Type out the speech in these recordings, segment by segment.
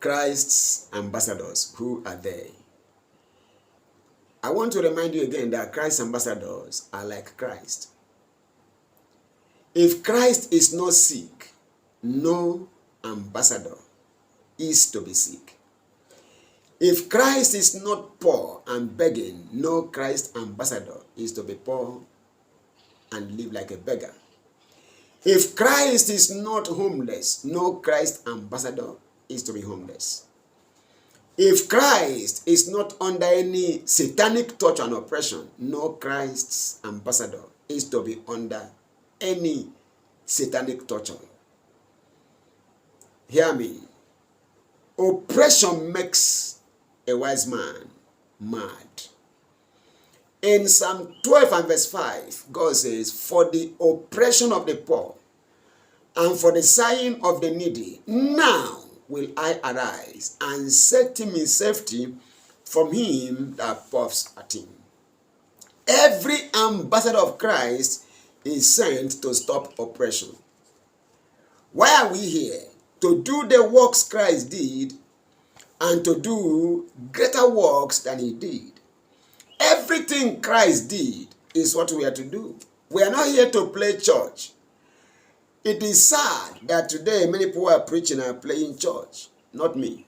Christ's ambassadors. Who are they? I want to remind you again that Christ's ambassadors are like Christ. If Christ is not sick, no ambassador is to be sick. If Christ is not poor and begging, no Christ ambassador is to be poor and live like a beggar. If Christ is not homeless, no Christ ambassador is to be homeless. If Christ is not under any satanic torture and oppression, no Christ's ambassador is to be under any satanic torture. Hear me. Oppression makes a wise man mad. In Psalm 12 and verse 5, God says, "For the oppression of the poor and for the sighing of the needy, now will I arise and set him in safety from him that puffs at him." Every ambassador of Christ is sent to stop oppression. Why are we here? To do the works Christ did and to do greater works than he did. Everything Christ did is what we are to do. We are not here to play church. It is sad that today many people are preaching and playing church. Not me.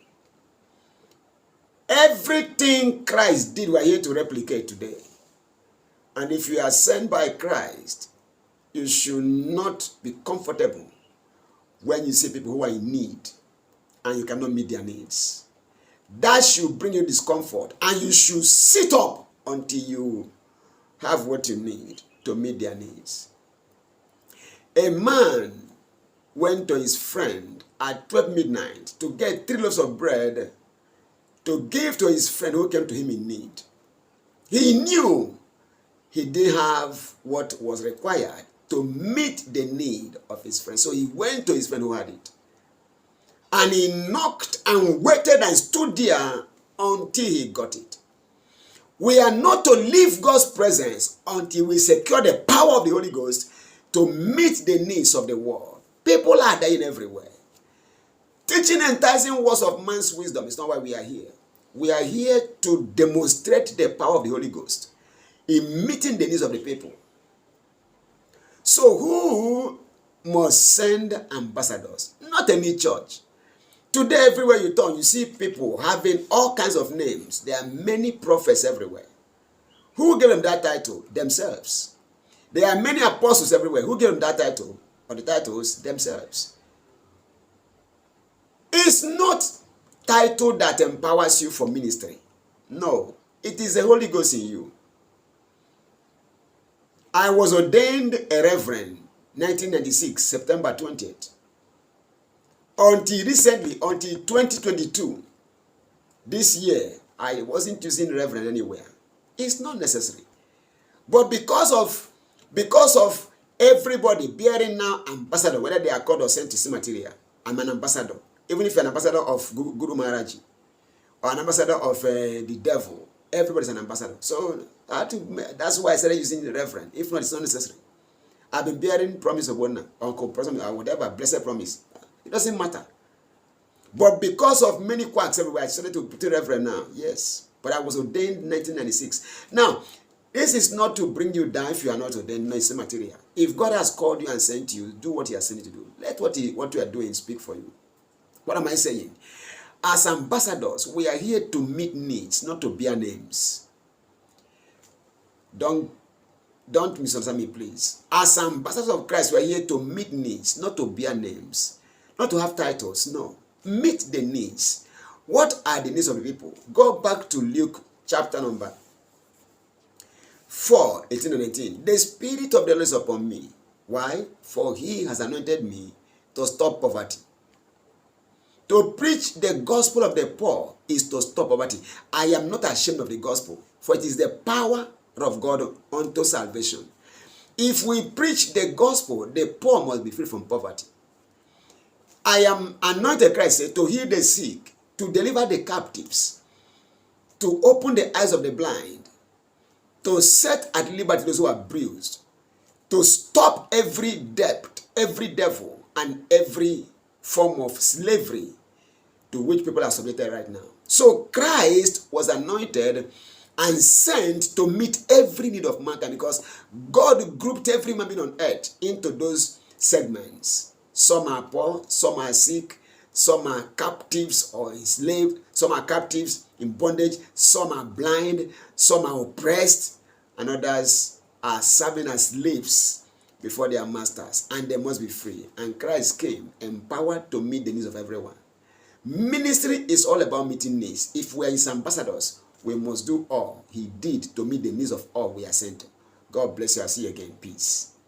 Everything Christ did, we are here to replicate today. And if you are sent by Christ, you should not be comfortable when you see people who are in need and you cannot meet their needs. That should bring you discomfort, and you should sit up until you have what you need to meet their needs. A man went to his friend at 12 midnight to get 3 loaves of bread to give to his friend who came to him in need. He knew he didn't have what was required to meet the need of his friend. So he went to his friend who had it. And he knocked and waited and stood there until he got it. We are not to leave God's presence until we secure the power of the Holy Ghost to meet the needs of the world. People are dying everywhere. Teaching enticing words of man's wisdom is not why we are here. We are here to demonstrate the power of the Holy Ghost in meeting the needs of the people. So who must send ambassadors? Not any church. Today, everywhere you turn, you see people having all kinds of names. There are many prophets everywhere. Who gave them that title? Themselves. There are many apostles everywhere. Who gave them that title? Or the titles? Themselves. It's not title that empowers you for ministry. No. It is the Holy Ghost in you. I was ordained a reverend 1996, September 20th. Until recently, until 2022, this year, I wasn't using reverend anywhere. It's not necessary. But because of everybody bearing now ambassador, whether they are called or sent to see material, I'm an ambassador. Even if you're an ambassador of Guru Maharaj or an ambassador of the devil, everybody's an ambassador. So that's why I started using the reverend. If not, it's not necessary. I've been bearing promise of honor, uncle promise, or whatever, blessed promise. It doesn't matter. But because of many quacks everywhere, I started to put a reverend now. Yes. But I was ordained in 1996. Now, this is not to bring you down if you are not ordained. No, it's a material. If God has called you and sent you, do what he has sent you to do. Let what you are doing speak for you. What am I saying? As ambassadors, we are here to meet needs, not to bear names. Don't misunderstand me, please. As ambassadors of Christ, we are here to meet needs, not to bear names. Not to have titles, no. Meet the needs. What are the needs of the people? Go back to Luke chapter number 4, 18 and 19. The Spirit of the Lord is upon me. Why? For he has anointed me to stop poverty. To preach the gospel of the poor is to stop poverty. I am not ashamed of the gospel, for it is the power of God unto salvation. If we preach the gospel, the poor must be free from poverty. I am anointed, Christ said, to heal the sick, to deliver the captives, to open the eyes of the blind, to set at liberty those who are bruised, to stop every debt, every devil, and every form of slavery, to which people are subjected right now. So Christ was anointed and sent to meet every need of mankind, because God grouped every man being on earth into those segments. Some are poor, some are sick, some are captives or enslaved, some are captives in bondage, some are blind, some are oppressed, and others are serving as slaves before their masters, and they must be free. And Christ came empowered to meet the needs of everyone. Ministry is all about meeting needs. If we are his ambassadors, we must do all he did to meet the needs of all we are sent to. God bless you. I'll see you again. Peace.